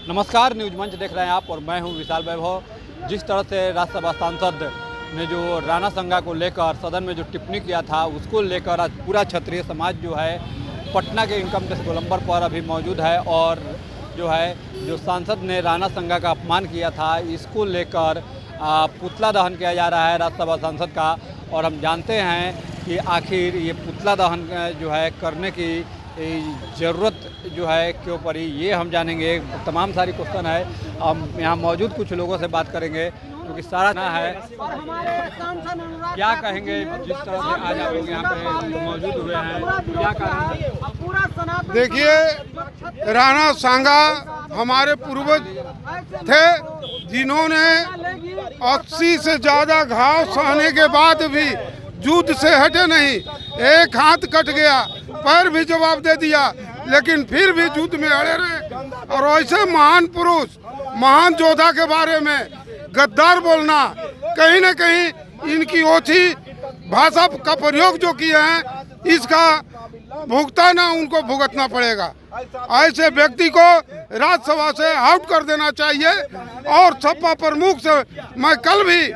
नमस्कार, न्यूज मंच देख रहे हैं आप और मैं हूं विशाल वैभव। जिस तरह से राज्यसभा सांसद ने जो राणा संघा को लेकर सदन में जो टिप्पणी किया था, उसको लेकर आज पूरा क्षत्रिय समाज जो है पटना के इनकम टैक्स गोलंबर पर अभी मौजूद है। और जो सांसद ने राणा संघा का अपमान किया था, इसको लेकर पुतला दहन किया जा रहा है राज्यसभा सांसद का। और हम जानते हैं कि आखिर ये पुतला दहन जो है करने की ज़रूरत जो है क्यों पड़ी, ये हम जानेंगे। तमाम सारी क्वेश्चन है, हम यहाँ मौजूद कुछ लोगों से बात करेंगे क्योंकि सारा ना है। क्या कहेंगे जिस तरह से आज आप लोग यहाँ पे मौजूद हुए हैं, क्या कहेंगे? देखिए, राणा सांघा हमारे पूर्वज थे जिन्होंने 80 से ज़्यादा घाव सहने के बाद भी युद्ध से हटे नहीं। एक हाथ कट गया, पैर भी जवाब दे दिया, लेकिन फिर भी युद्ध में अड़े रहे। और ऐसे महान पुरुष, महान योद्धा के बारे में गद्दार बोलना, कहीं न कहीं इनकी ओछी भाषा का प्रयोग जो किए हैं, इसका भुगताना उनको भुगतना पड़ेगा। ऐसे व्यक्ति को राज्यसभा से आउट कर देना चाहिए। और सपा प्रमुख से मैं कल भी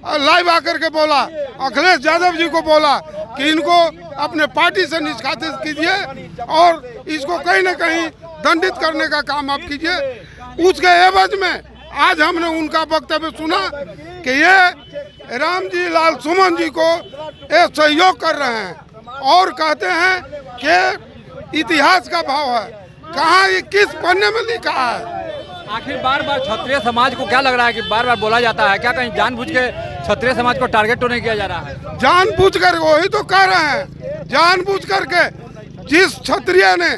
लाइव आकर के बोला, अखिलेश यादव जी को बोला कि इनको अपने पार्टी से निष्कासित कीजिए और इसको कहीं न कहीं दंडित करने का काम आप कीजिए। उसके एवज में आज हमने उनका वक्तव्य सुना कि ये रामजी लाल सुमन जी को ये सहयोग कर रहे हैं और कहते हैं कि इतिहास का भाव है। कहाँ, ये किस पन्ने में लिखा है? आखिर बार बार क्षत्रिय समाज को क्या लग रहा है कि बार बार बोला जाता है, क्या कहीं जानबूझ के क्षत्रिय समाज को टारगेट तो नहीं किया जा रहा है? जानबूझ कर, वही तो कह रहे हैं, जानबूझ करके जिस क्षत्रिय ने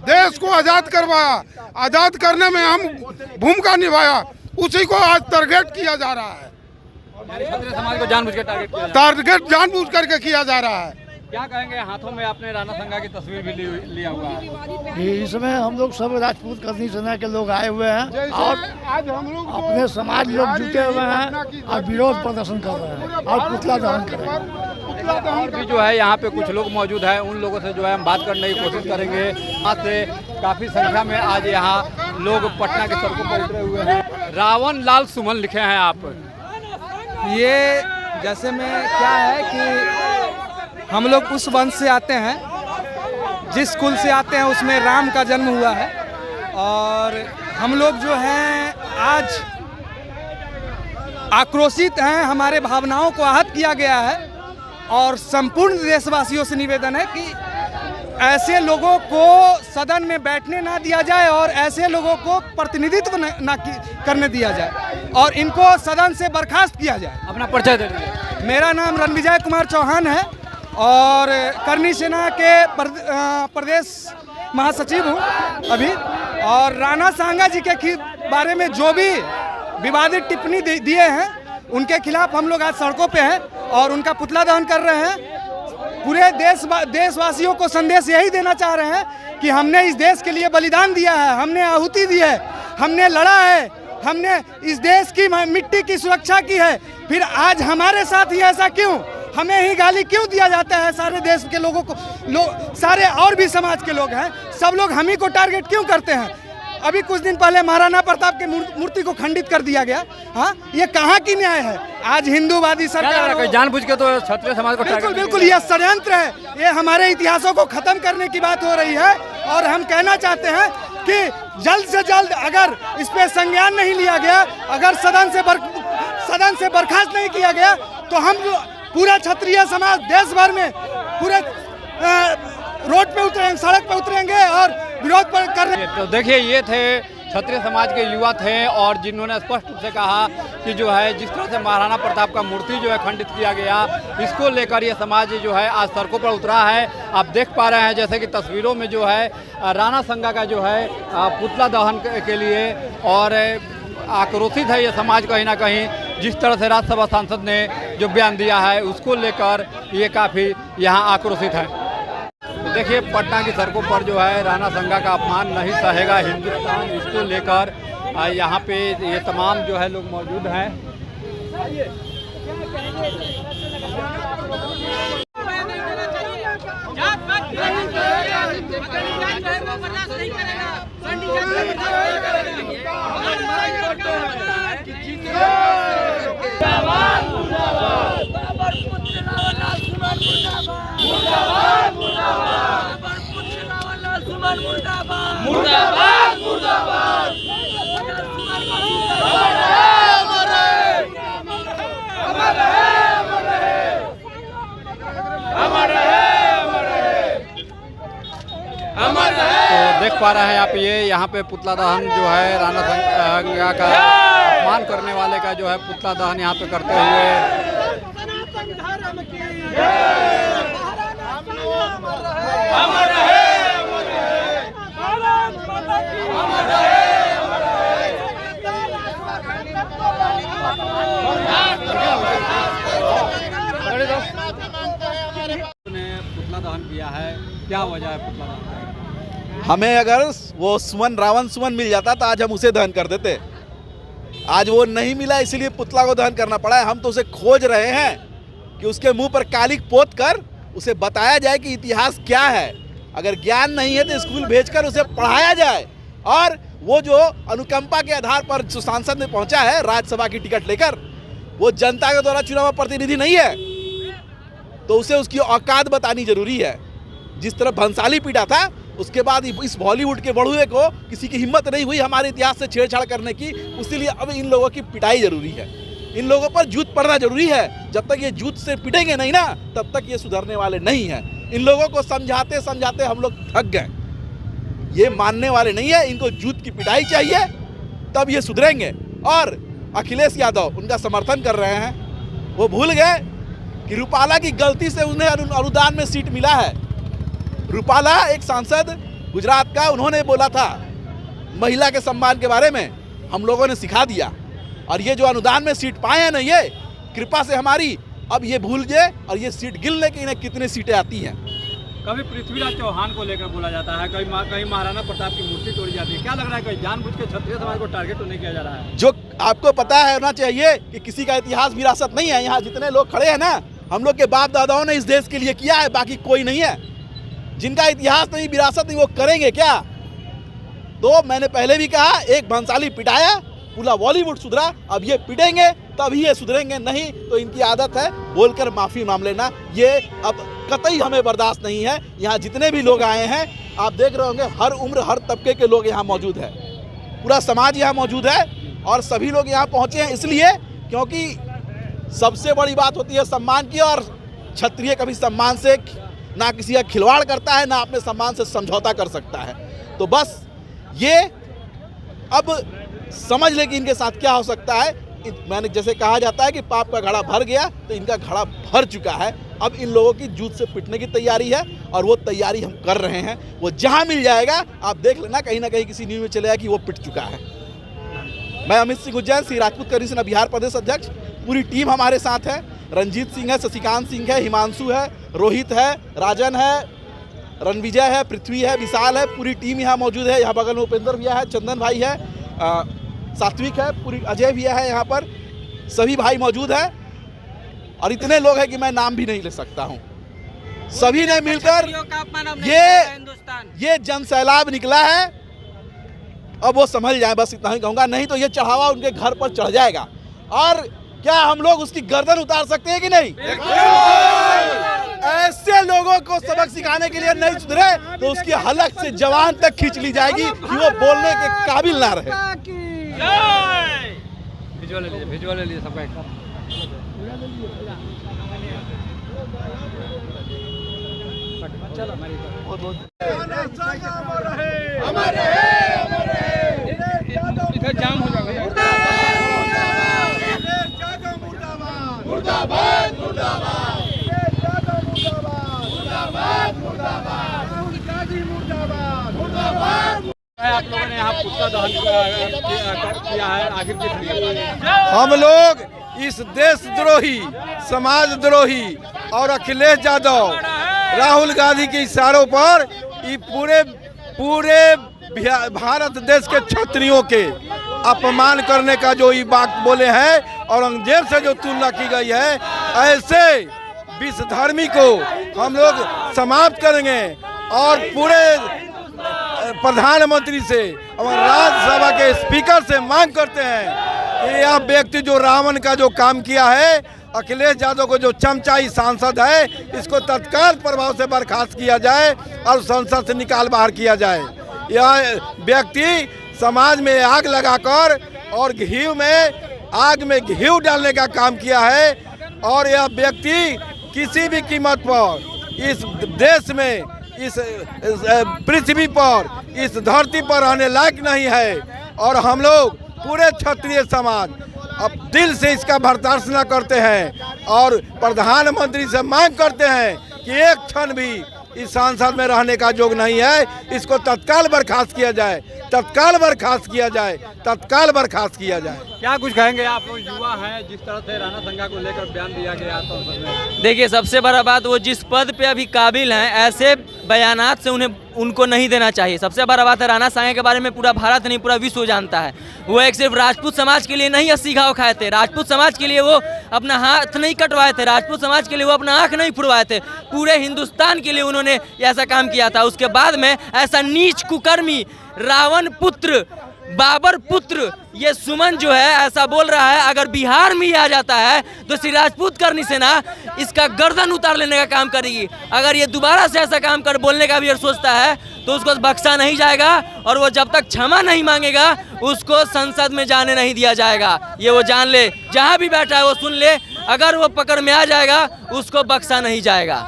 देश को आजाद करवाया, आजाद करने में हम भूमिका निभाया, उसी को आज टारगेट किया जा रहा है। क्षत्रिय समाज को जानबूझ के टारगेट जानबूझ करके किया जा रहा है। क्या कहेंगे? हाथों में आपने राणा संघा की तस्वीर भी लिया हुआ है। इसमें हम लोग सब राजपूत करनी सेना के लोग आए हुए हैं और आज हम लोग अपने समाज लोग जुटे हुए हैं और विरोध प्रदर्शन कर रहे हैं और पुतला दहन कर रहे हैं। और भी जो है यहाँ पे कुछ लोग मौजूद हैं, उन लोगों से जो है हम बात करने की कोशिश करेंगे। आज से काफ़ी संख्या में आज यहाँ लोग पटना के सड़कों पर उतरे हुए हैं। रावण लाल सुमन लिखे हैं आप। ये जैसे में क्या है कि हम लोग उस वंश से आते हैं, जिस कुल से आते हैं उसमें राम का जन्म हुआ है। और हम लोग जो हैं आज आक्रोशित हैं, हमारे भावनाओं को आहत किया गया है। और संपूर्ण देशवासियों से निवेदन है कि ऐसे लोगों को सदन में बैठने ना दिया जाए और ऐसे लोगों को प्रतिनिधित्व ना करने दिया जाए और इनको सदन से बर्खास्त किया जाए। अपना परिचय दे दीजिए। मेरा नाम रणविजय कुमार चौहान है और करनी सेना के प्रदेश महासचिव हूँ अभी। और राणा सांघा जी के बारे में जो भी विवादित टिप्पणी दिए हैं, उनके खिलाफ हम लोग आज सड़कों पे हैं और उनका पुतला दहन कर रहे हैं। पूरे देशवासियों को संदेश यही देना चाह रहे हैं कि हमने इस देश के लिए बलिदान दिया है, हमने आहुति दी है, हमने लड़ा है, हमने इस देश की मिट्टी की सुरक्षा की है। फिर आज हमारे साथ ही ऐसा क्यों, हमें ही गाली क्यों दिया जाता है? सारे देश के लोगों को, सारे और भी समाज के लोग हैं, सब लोग हम ही को टारगेट क्यों करते हैं? अभी कुछ दिन पहले महाराणा प्रताप के मूर्ति को खंडित कर दिया गया। हाँ, ये कहाँ की न्याय है? आज हिंदूवादी सरकार जानबूझ के तो क्षत्रिय समाज को बिल्कुल ये षड्यंत्र है। ये हमारे इतिहासों को खत्म करने की बात हो रही है। और हम कहना चाहते हैं कि जल्द से जल्द अगर इस पे संज्ञान नहीं लिया गया, अगर सदन से बर्खास्त नहीं किया गया, तो हम पूरा क्षत्रिय समाज देश भर में पूरे रोड पे उतरेंगे, सड़क पे उतरेंगे और विरोध कर रहे हैं। तो देखिए, ये थे क्षत्रिय समाज के युवा थे और जिन्होंने स्पष्ट रूप से कहा कि जो है जिस तरह से महाराणा प्रताप का मूर्ति जो है खंडित किया गया, इसको लेकर ये समाज जो है आज सड़कों पर उतरा है। आप देख पा रहे हैं जैसे कि तस्वीरों में जो है राणा संघा का जो है पुतला दहन के लिए और आक्रोशित है ये समाज कहीं ना कहीं। जिस तरह से राज्यसभा सांसद ने जो बयान दिया है, उसको लेकर ये काफ़ी यहाँ आक्रोशित है। तो देखिए, पटना की सड़कों पर जो है राणा संघा का अपमान नहीं सहेगा हिंदुस्तान, इसको लेकर यहाँ पे ये तमाम जो है लोग मौजूद हैं। तो देख पा रहे हैं आप ये यहाँ पे पुतला दहन जो है राणा संगा का अपमान करने वाले का जो है पुतला दहन यहाँ पे करते हुए ने पुतला दहन किया है। क्या वजह है पुतला दहन का? हमें अगर वो सुमन रावण सुमन मिल जाता तो आज हम उसे दहन कर देते। आज वो नहीं मिला इसलिए पुतला को दहन करना पड़ा है। हम तो उसे खोज रहे हैं कि उसके मुंह पर कालिक पोत कर उसे बताया जाए कि इतिहास क्या है। अगर ज्ञान नहीं है तो स्कूल भेजकर उसे पढ़ाया जाए। और वो जो अनुकंपा के आधार पर जो सांसद में पहुंचा है राज्यसभा की टिकट लेकर, वो जनता के द्वारा चुनाव प्रतिनिधि नहीं है, तो उसे उसकी औकात बतानी जरूरी है। जिस तरह भंसाली पीटा था उसके बाद इस बॉलीवुड के बड़ुए को किसी की हिम्मत नहीं हुई हमारे इतिहास से छेड़छाड़ करने की, इसीलिए अब इन लोगों की पिटाई जरूरी है। इन लोगों पर जूत पड़ना जरूरी है। जब तक ये जूत से पिटेंगे नहीं ना तब तक ये सुधरने वाले नहीं हैं। इन लोगों को समझाते समझाते हम लोग थक गए। ये मानने वाले नहीं है। इनको जूत की पिटाई चाहिए तब ये सुधरेंगे। और अखिलेश यादव उनका समर्थन कर रहे हैं। वो भूल गए कि रूपाला की गलती से उन्हें अनुदान में सीट मिला है। रूपाला एक सांसद गुजरात का, उन्होंने बोला था महिला के सम्मान के बारे में, हम लोगों ने सिखा दिया। और ये जो अनुदान में सीट पाए हैं ना, ये कृपा से हमारी, अब ये भूल गए और ये सीट गिन ले कि इन्हें कितनी सीटें आती हैं। कभी पृथ्वीराज चौहान को लेकर बोला जाता है, कहीं महाराणा प्रताप की मूर्ति तोड़ी जाती है। क्या लग रहा है कहीं जानबूझ के क्षत्रिय समाज को टारगेट तो नहीं किया जा रहा है? जो आपको पता है होना चाहिए कि किसी का इतिहास विरासत नहीं है। यहाँ जितने लोग खड़े हैं ना, हम लोग के बाप दादाओं ने इस देश के लिए किया है, बाकी कोई नहीं है। जिनका इतिहास नहीं विरासत नहीं वो करेंगे क्या? तो मैंने पहले भी कहा, एक भंसाली पिटाया, पूरा बॉलीवुड सुधरा, अब ये पिटेंगे तभी ये सुधरेंगे, नहीं तो इनकी आदत है बोलकर माफी मांग लेना। ये अब कतई हमें बर्दाश्त नहीं है। यहाँ जितने भी लोग आए हैं आप देख रहे होंगे, हर उम्र हर तबके के लोग यहाँ मौजूद है। पूरा समाज यहाँ मौजूद है और सभी लोग यहाँ पहुँचे हैं इसलिए क्योंकि सबसे बड़ी बात होती है सम्मान की। और क्षत्रिय कभी सम्मान से ना किसी का खिलवाड़ करता है, ना अपने सम्मान से समझौता कर सकता है। तो बस ये अब समझ ले कि इनके साथ क्या हो सकता है। मैंने जैसे कहा जाता है कि पाप का घड़ा भर गया, तो इनका घड़ा भर चुका है। अब इन लोगों की जूत से पिटने की तैयारी है और वो तैयारी हम कर रहे हैं। वो जहां मिल जाएगा आप देख लेना, कहीं ना कहीं किसी न्यूज़ में चलेगा कि वो पिट चुका है। मैं अमित सिंह उज्जैन, श्री राजपूत करनी सेना बिहार प्रदेश अध्यक्ष। पूरी टीम हमारे साथ है। रंजीत सिंह है, शशिकांत सिंह है, हिमांशु है, रोहित है, राजन है, रणविजय है, पृथ्वी है, विशाल है। पूरी टीम यहाँ मौजूद है। यहाँ बगल में उपेंद्र भैया है, चंदन भाई है, सात्विक है, पूरी अजय भैया है, यहाँ पर सभी भाई मौजूद है। और इतने लोग हैं कि मैं नाम भी नहीं ले सकता हूँ। सभी ने मिलकर ये जन सैलाब निकला है। अब वो समझ जाए, बस इतना ही कहूँगा। नहीं तो ये चढ़ावा उनके घर पर चढ़ जाएगा। और क्या हम लोग उसकी गर्दन उतार सकते हैं कि नहीं? ऐसे लोगों को सबक सिखाने के लिए नहीं सुधरे तो उसकी हलक से जवान तक खींच ली जाएगी कि वो बोलने के काबिल ना रहे। भिजवा ले लीजिए सबका एक साथ। चलो इधर जाम हो जाएगा। मुर्दाबाद मुर्दाबाद मुर्दाबाद मुर्दाबाद मुर्दाबाद। आप लोगों ने यहाँ पुतला दहन किया है, आखिर किस लिए? हम लोग इस देशद्रोही, समाजद्रोही और अखिलेश यादव, राहुल गांधी के इशारों पर ये पूरे भारत देश के क्षत्रियों के अपमान करने का जो ये बात बोले हैं, औरंगजेब से जो तुलना की गई है, ऐसे विषधर्मी को हम लोग समाप्त करेंगे और पूरे प्रधानमंत्री से और राज्यसभा के स्पीकर से मांग करते हैं कि यह व्यक्ति जो रावण का जो काम किया है, अखिलेश यादव को जो चमचाई सांसद है, इसको तत्काल प्रभाव से बर्खास्त किया जाए और संसद से निकाल बाहर किया जाए। यह व्यक्ति समाज में आग लगाकर और आग में घी डालने का काम किया है और यह व्यक्ति किसी भी कीमत पर इस देश में, इस पृथ्वी पर, इस धरती पर रहने लायक नहीं है। और हम लोग पूरे क्षत्रिय समाज अब दिल से इसका बर्दाश्त न करते हैं और प्रधानमंत्री से मांग करते हैं कि एक क्षण भी इस संसद में रहने का योग नहीं है, इसको तत्काल बर्खास्त किया जाए, तत्काल बर्खास्त किया जाए, तत्काल बर्खास्त किया जाए। क्या कुछ कहेंगे आप लोग युवा हैं, जिस तरह से राणा संघा को लेकर बयान दिया गया संसद में? देखिए, सबसे बड़ा बात, वो जिस पद पे अभी काबिल हैं, ऐसे बयानात से उनको नहीं देना चाहिए। सबसे बड़ा बात है, राणा सांगा के बारे में पूरा भारत नहीं, पूरा विश्व जानता है। वो एक सिर्फ राजपूत समाज के लिए नहीं 80 घाव खाए थे, राजपूत समाज के लिए वो अपना हाथ नहीं कटवाए थे, राजपूत समाज के लिए वो अपना आँख नहीं फुड़वाए थे, पूरे हिंदुस्तान के लिए उन्होंने ऐसा काम किया था। उसके बाद में ऐसा नीच कुकर्मी रावण पुत्र, बाबर पुत्र ये सुमन जो है ऐसा बोल रहा है, अगर बिहार में ही आ जाता है तो श्री राजपूत करनी सेना इसका गर्दन उतार लेने का काम करेगी। अगर ये दोबारा से ऐसा काम कर बोलने का भी सोचता है तो उसको बख्शा नहीं जाएगा और वो जब तक क्षमा नहीं मांगेगा उसको संसद में जाने नहीं दिया जाएगा। ये वो जान ले, जहाँ भी बैठा है वो सुन ले, अगर वो पकड़ में आ जाएगा उसको बख्शा नहीं जाएगा।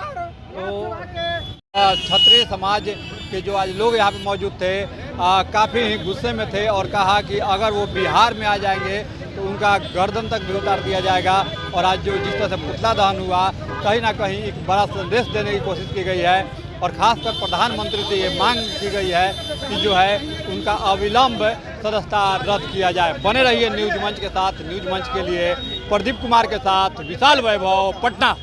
क्षत्रिय समाज के जो आज लोग यहाँ पे मौजूद थे काफ़ी ही गुस्से में थे और कहा कि अगर वो बिहार में आ जाएंगे तो उनका गर्दन तक भी उतार दिया जाएगा। और आज जो जिस तरह से पुतला दहन हुआ, कहीं ना कहीं एक बड़ा संदेश देने की कोशिश की गई है और ख़ासकर प्रधानमंत्री से ये मांग की गई है कि जो है उनका अविलंब सदस्यता रद्द किया जाए। बने रहिए न्यूज मंच के साथ। न्यूज मंच के लिए प्रदीप कुमार के साथ विशाल वैभव, पटना।